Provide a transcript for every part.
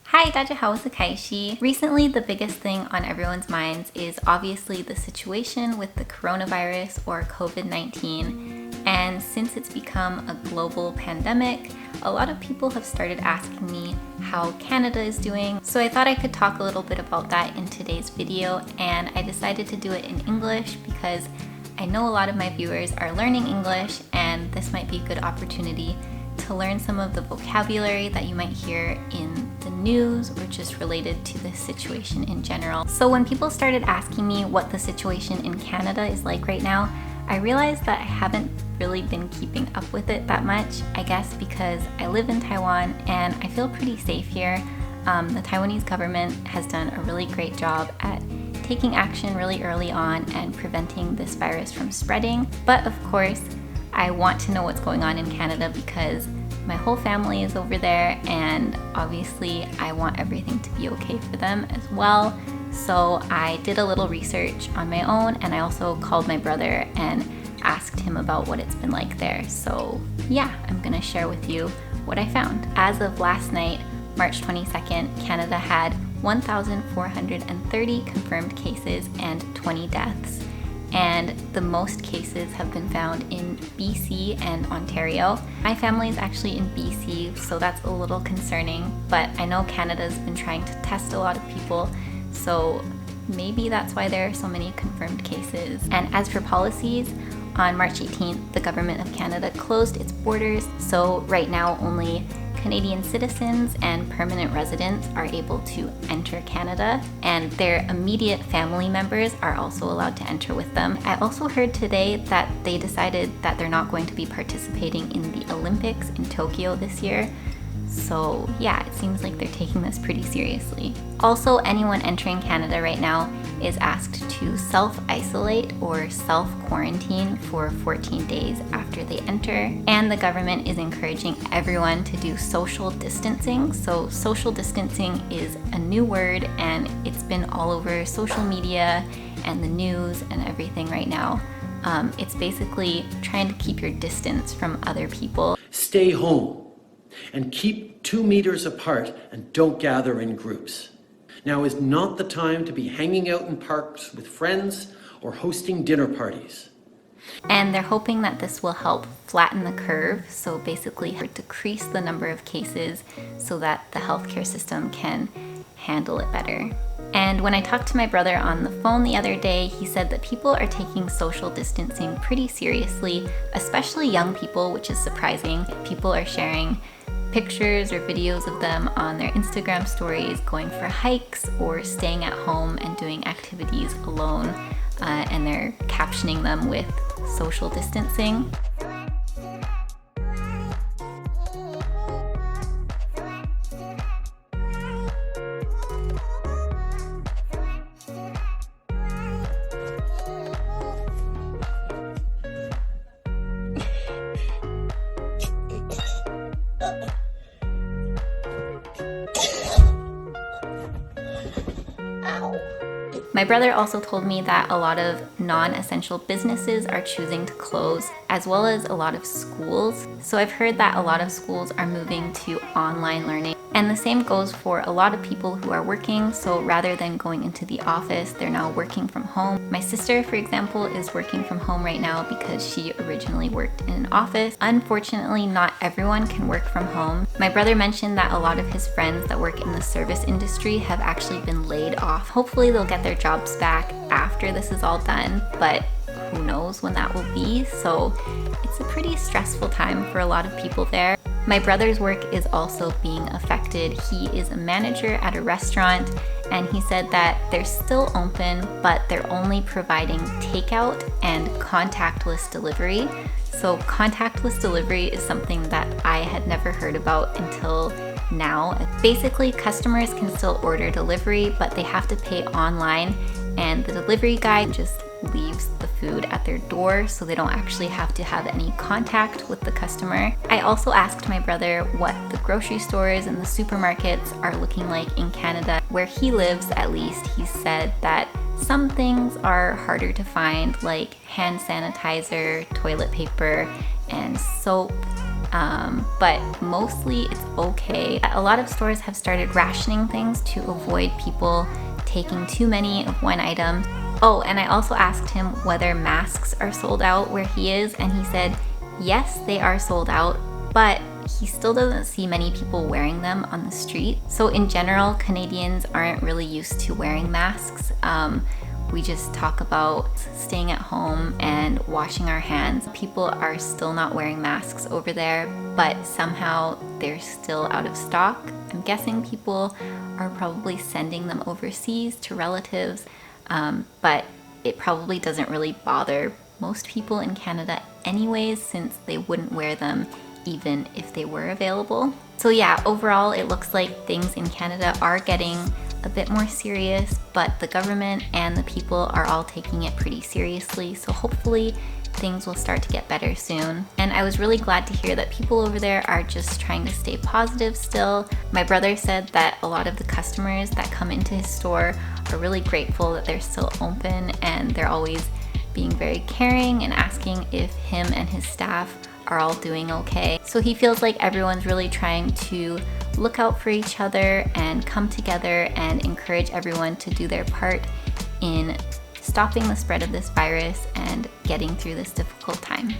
Hi, 大家好，我是凯西。Recently, the biggest thing on everyone's minds is obviously the situation with the coronavirus or COVID-19. And since it's become a global pandemic, a lot of people have started asking me how Canada is doing. So I thought I could talk a little bit about that in today's video, and I decided to do it in English because I know a lot of my viewers are learning English, and this might be a good opportunity to learn some of the vocabulary that you might hear in the news or just related to this situation in general. So when people started asking me what the situation in Canada is like right now, I realized that I haven't really been keeping up with it that much, I guess because I live in Taiwan and I feel pretty safe here. The Taiwanese government has done a really great job at taking action really early on and preventing this virus from spreading. But of course, I want to know what's going on in Canada because my whole family is over there, and obviously I want everything to be okay for them as well. So I did a little research on my own, and I also called my brother and asked him about what it's been like there. So yeah, I'm gonna share with you what I found. As of last night, March 22nd, Canada had 1,430 confirmed cases and 20 deaths. And the most cases have been found in BC and Ontario. My family is actually in BC, so that's a little concerning, but I know Canada's been trying to test a lot of people, so maybe that's why there are so many confirmed cases. And as for policies, on March 18th, the government of Canada closed its borders, so right now only Canadian citizens and permanent residents are able to enter Canada, and their immediate family members are also allowed to enter with them. I also heard today that they decided that they're not going to be participating in the Olympics in Tokyo this year. So yeah, it seems like they're taking this pretty seriously. Also, anyone entering Canada right now is asked to self-isolate or self-quarantine for 14 days after they enter. And the government is encouraging everyone to do social distancing. So social distancing is a new word, and it's been all over social media and the news and everything right now. It's basically trying to keep your distance from other people. Stay home and keep 2 meters apart and don't gather in groups. Now is not the time to be hanging out in parks with friends or hosting dinner parties. And they're hoping that this will help flatten the curve, so basically decrease the number of cases so that the healthcare system can handle it better. And when I talked to my brother on the phone the other day, he said that people are taking social distancing pretty seriously, especially young people, which is surprising. People are sharing pictures or videos of them on their Instagram stories going for hikes or staying at home and doing activities alone, and they're captioning them with social distancing. My brother also told me that a lot of non-essential businesses are choosing to close, as well as a lot of schools. So I've heard that a lot of schools are moving to online learning. And the same goes for a lot of people who are working, so rather than going into the office, they're now working from home. My sister, for example, is working from home right now because she originally worked in an office. Unfortunately, not everyone can work from home. My brother mentioned that a lot of his friends that work in the service industry have actually been laid off. Hopefully they'll get their jobs back after this is all done, but who knows when that will be. So it's a pretty stressful time for a lot of people there. My brother's work is also being affected. He is a manager at a restaurant, and he said that they're still open, but they're only providing takeout and contactless delivery. So contactless delivery is something that I had never heard about until now. Basically, customers can still order delivery, but they have to pay online, and the delivery guy just leaves the food at their door, so they don't actually have to have any contact with the customer. I also asked my brother what the grocery stores and the supermarkets are looking like in Canada. Where he lives, at least, he said that Some things are harder to find, like hand sanitizer, toilet paper, and soap. But mostly it's okay. A lot of stores have started rationing things to avoid people taking too many of one item. Oh, and I also asked him whether masks are sold out where he is, and he said, yes, they are sold out, but he still doesn't see many people wearing them on the street. So in general, Canadians aren't really used to wearing masks. We just talk about staying at home and washing our hands. People are still not wearing masks over there, but somehow they're still out of stock. I'm guessing people are probably sending them overseas to relatives, but it probably doesn't really bother most people in Canada anyways, since they wouldn't wear them even if they were available. So yeah, overall it looks like things in Canada are getting a bit more serious, but the government and the people are all taking it pretty seriously, so hopefully things will start to get better soon. And I was really glad to hear that people over there are just trying to stay positive still. My brother said that a lot of the customers that come into his store are really grateful that they're still open, and they're always being very caring and asking if him and his staff are all doing okay. So he feels like everyone's really trying to look out for each other and come together and encourage everyone to do their part in stopping the spread of this virus and getting through this difficult time.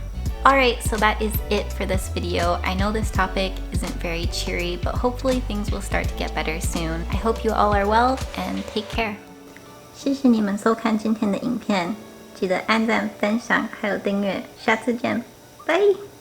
Alright, so that is it for this video. I know this topic isn't very cheery, but hopefully things will start to get better soon. I hope you all are well and take care. 谢谢你们收看今天的影片，记得按赞、分享还有订阅，下次见，拜。